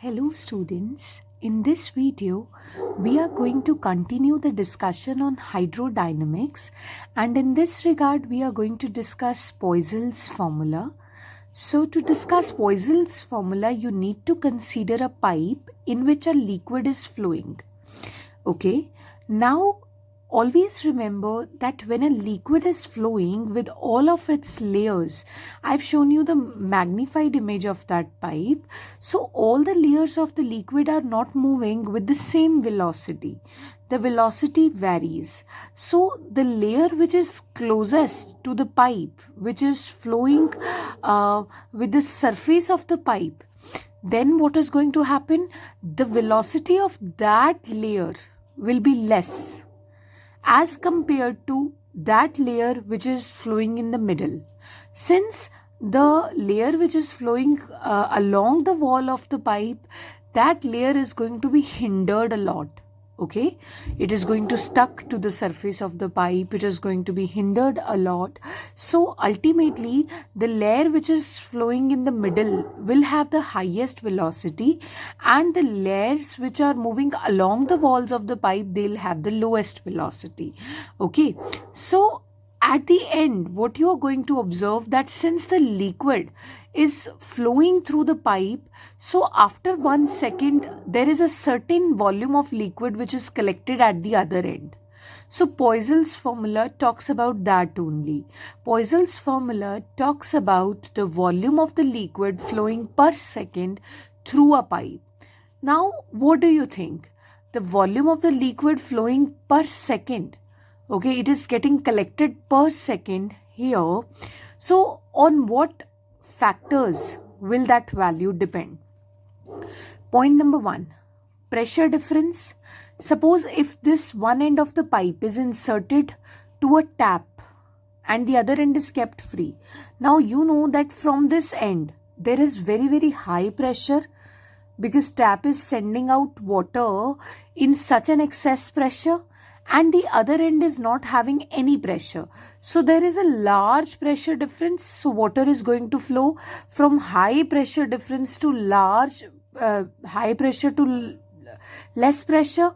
Hello students, in this video we are going to continue the discussion on hydrodynamics, and in this regard we are going to discuss Poiseuille's formula. So to discuss Poiseuille's formula you need to consider a pipe in which a liquid is flowing. Okay, now always remember that when a liquid is flowing with all of its layers, I've shown you the magnified image of that pipe. So all the layers of the liquid are not moving with the same velocity. The velocity varies. So the layer which is closest to the pipe, which is flowing with the surface of the pipe, then what is going to happen? The velocity of that layer will be less as compared to that layer which is flowing in the middle. Since the layer which is flowing along the wall of the pipe, that layer is going to be hindered a lot. Okay, it is going to stuck to the surface of the pipe, it is going to be hindered a lot. So ultimately the layer which is flowing in the middle will have the highest velocity, and the layers which are moving along the walls of the pipe, they'll have the lowest velocity. Okay, so at the end what you are going to observe that since the liquid is flowing through the pipe, so after 1 second there is a certain volume of liquid which is collected at the other end. So Poiseuille's formula talks about that only. Poiseuille's formula talks about the volume of the liquid flowing per second through a pipe. Now what do you think? The volume of the liquid flowing per second, okay, it is getting collected per second here. So on what factors will that value depend? Point number 1, pressure difference. Suppose if this one end of the pipe is inserted to a tap and the other end is kept free. Now you know that from this end there is very high pressure because tap is sending out water in such an excess pressure, and the other end is not having any pressure. So there is a large pressure difference. So water is going to flow from high pressure difference to high pressure to less pressure.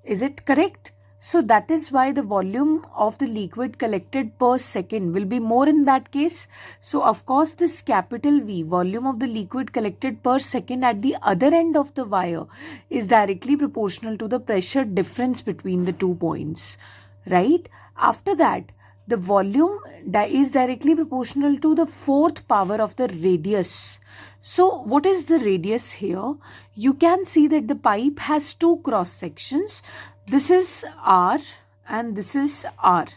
Is it correct? So that is why the volume of the liquid collected per second will be more in that case. So of course this capital V, volume of the liquid collected per second at the other end of the wire, is directly proportional to the pressure difference between the 2 points, right? After that, the volume is directly proportional to the 4th power of the radius. So what is the radius here? You can see that the pipe has 2 cross sections. This is R and this is R.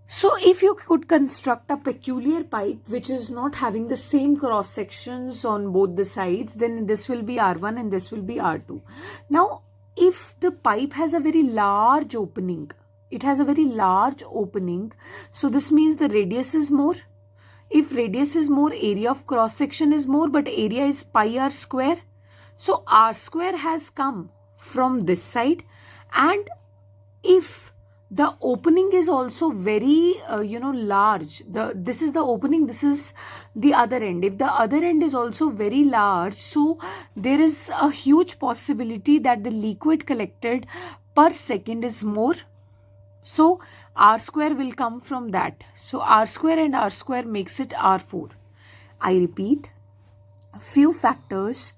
So if you could construct a peculiar pipe which is not having the same cross sections on both the sides, then this will be R1 and this will be R2. Now if the pipe has a very large opening, it has a very large opening, so this means the radius is more. If radius is more, area of cross section is more, but area is pi r square. So r square has come from this side, and if the opening is also very large, this is the opening, this is the other end. If the other end is also very large, so there is a huge possibility that the liquid collected per second is more. So r square will come from that. So r square and r square makes it r4. I repeat, few factors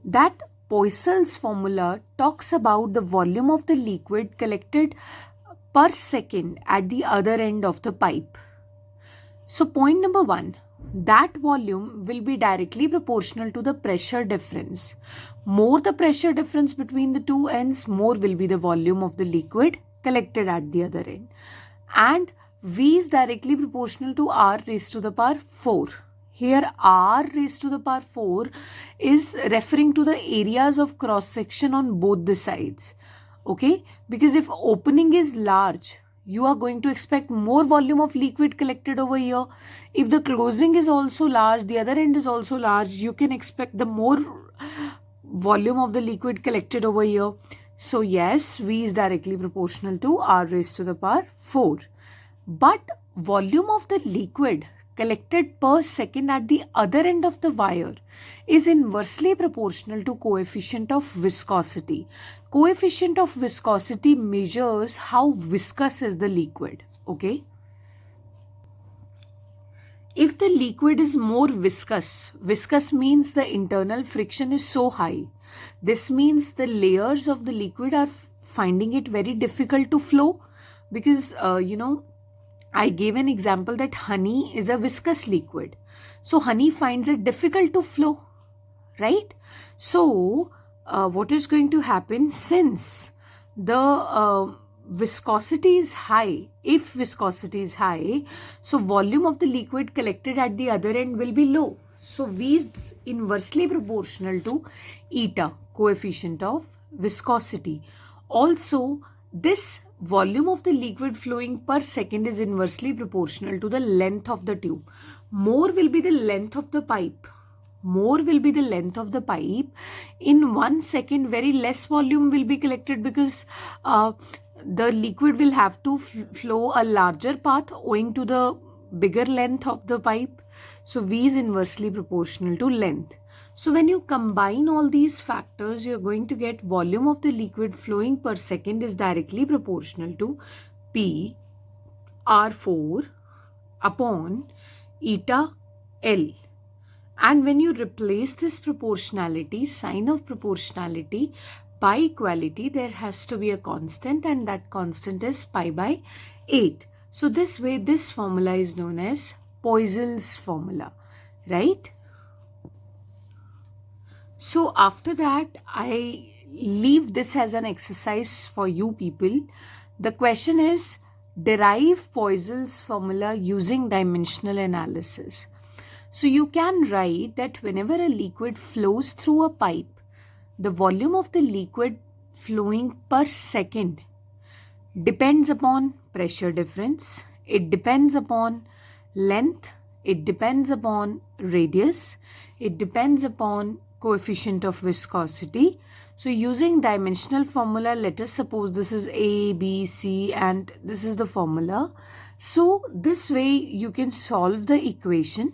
that Poiseuille's formula talks about the volume of the liquid collected per second at the other end of the pipe. So point number 1, that volume will be directly proportional to the pressure difference. More the pressure difference between the 2 ends, more will be the volume of the liquid collected at the other end. And V is directly proportional to R raised to the power 4. Here R raised to the power 4 is referring to the areas of cross section on both the sides. Okay, because if opening is large, you are going to expect more volume of liquid collected over here. If the closing is also large, the other end is also large, you can expect the more volume of the liquid collected over here. So yes, V is directly proportional to R raised to the power 4. But volume of the liquid collected per second at the other end of the wire is inversely proportional to coefficient of viscosity. Coefficient of viscosity measures how viscous is the liquid. Okay. If the liquid is more viscous, viscous means the internal friction is so high. This means the layers of the liquid are finding it very difficult to flow because, I gave an example that honey is a viscous liquid. So, honey finds it difficult to flow, right? So, what is going to happen since the viscosity is high? If viscosity is high, so volume of the liquid collected at the other end will be low. So V is inversely proportional to eta, coefficient of viscosity. Also, this volume of the liquid flowing per second is inversely proportional to the length of the tube. More will be the length of the pipe. More will be the length of the pipe. In 1 second, very less volume will be collected because the liquid will have to flow a larger path owing to the bigger length of the pipe. So V is inversely proportional to length. So when you combine all these factors, you're going to get volume of the liquid flowing per second is directly proportional to P R4 upon eta L. And when you replace this proportionality, sign of proportionality, by equality, there has to be a constant, and that constant is pi by 8. So this way, this formula is known as Poiseuille's formula, right? So after that, I leave this as an exercise for you people. The question is, derive Poiseuille's formula using dimensional analysis. So you can write that whenever a liquid flows through a pipe, the volume of the liquid flowing per second depends upon pressure difference, it depends upon length, it depends upon radius, it depends upon coefficient of viscosity. So using dimensional formula, let us suppose this is A, B, C and this is the formula. So this way you can solve the equation,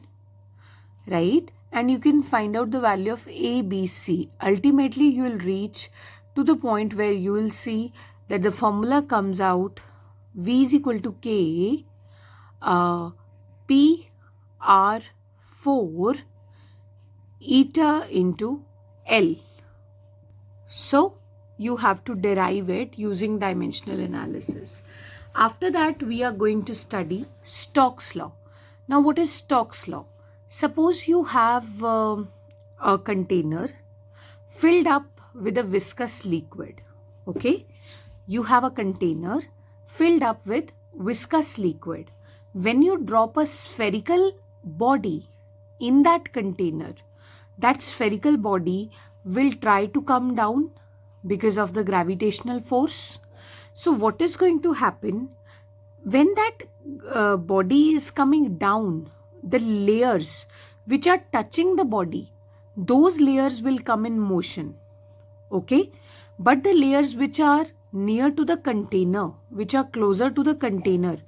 right? And you can find out the value of A, B, C. Ultimately, you will reach to the point where you will see that the formula comes out V is equal to K P R4 eta into L. So, you have to derive it using dimensional analysis. After that, we are going to study Stokes' law. Now, what is Stokes' law? Suppose you have a container filled up with a viscous liquid. Okay, you have a container filled up with viscous liquid. When you drop a spherical body in that container, that spherical body will try to come down because of the gravitational force. So what is going to happen when that body is coming down? The layers which are touching the body, those layers will come in motion, okay? But the layers which are near to the container, which are closer to the container,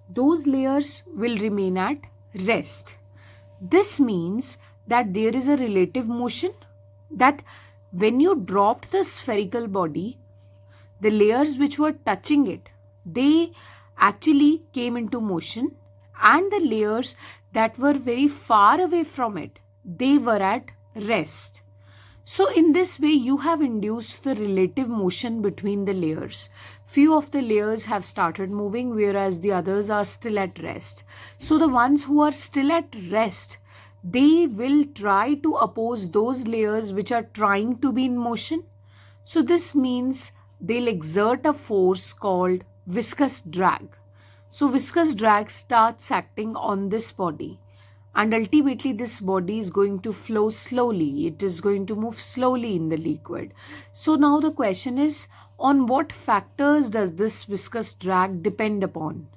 those layers will remain at rest. This means that there is a relative motion, that when you dropped the spherical body, the layers which were touching it, they actually came into motion, and the layers that were very far away from it, they were at rest. So in this way, you have induced the relative motion between the layers. Few of the layers have started moving, whereas the others are still at rest. So the ones who are still at rest, they will try to oppose those layers which are trying to be in motion. So this means they'll exert a force called viscous drag. So viscous drag starts acting on this body, and ultimately this body is going to flow slowly. It is going to move slowly in the liquid. So now the question is, on what factors does this viscous drag depend upon?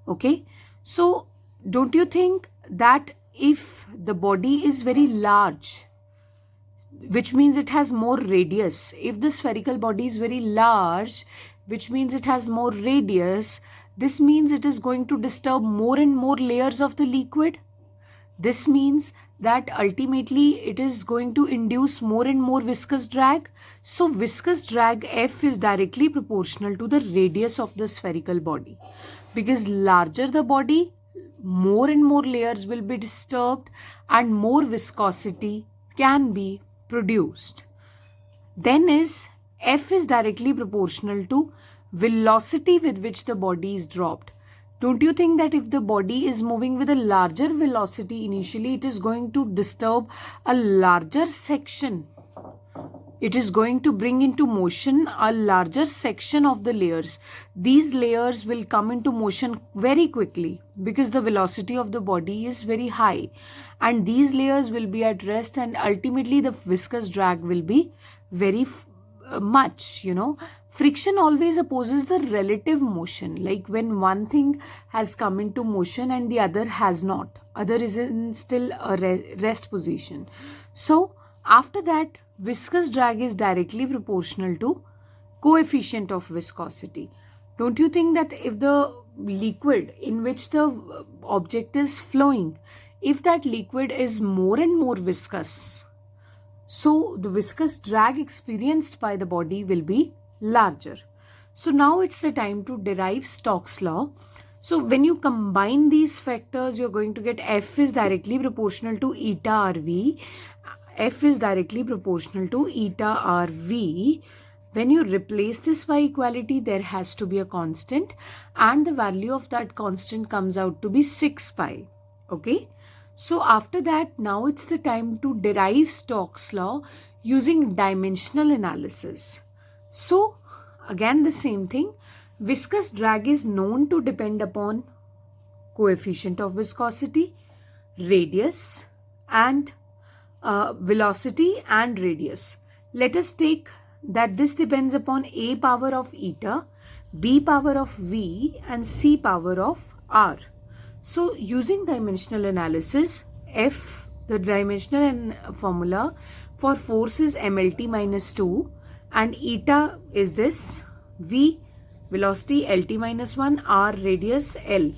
Okay, so don't you think that if the body is very large, which means it has more radius, if the spherical body is very large, which means it has more radius, this means it is going to disturb more and more layers of the liquid. This means that ultimately it is going to induce more and more viscous drag. So viscous drag F is directly proportional to the radius of the spherical body. Because larger the body, more and more layers will be disturbed and more viscosity can be produced. Then is F is directly proportional to velocity with which the body is dropped. Don't you think that if the body is moving with a larger velocity initially, it is going to disturb a larger section? It is going to bring into motion a larger section of the layers. These layers will come into motion very quickly because the velocity of the body is very high, and these layers will be at rest, and ultimately the viscous drag will be very much. Friction always opposes the relative motion, like when one thing has come into motion and the other has not, other is in still a rest position. So after that, viscous drag is directly proportional to coefficient of viscosity. Don't you think that if the liquid in which the object is flowing, if that liquid is more and more viscous, so the viscous drag experienced by the body will be larger. So now it's the time to derive Stokes' law. So when you combine these factors, you're going to get F is directly proportional to eta RV. F is directly proportional to eta RV. When you replace this by equality, there has to be a constant, and the value of that constant comes out to be 6 pi. Okay. So after that, now it's the time to derive Stokes' law using dimensional analysis. So again the same thing, viscous drag is known to depend upon coefficient of viscosity, radius, and velocity and radius. Let us take that this depends upon A power of eta, B power of V, and C power of R. So using dimensional analysis, F, the dimensional formula for force is mLT minus 2, and eta is this, V velocity LT minus 1, R radius L.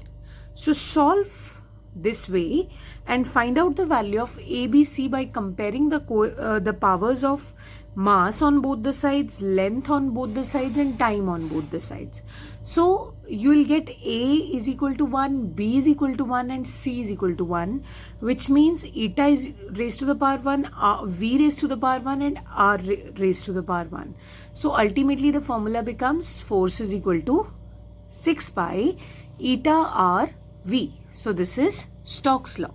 So solve this way and find out the value of ABC by comparing the powers of mass on both the sides, length on both the sides, and time on both the sides. So you will get A is equal to 1, B is equal to 1, and C is equal to 1, which means eta is raised to the power 1, V raised to the power 1, and R raised to the power 1. So ultimately the formula becomes force is equal to 6 pi eta R V. So this is Stokes' law.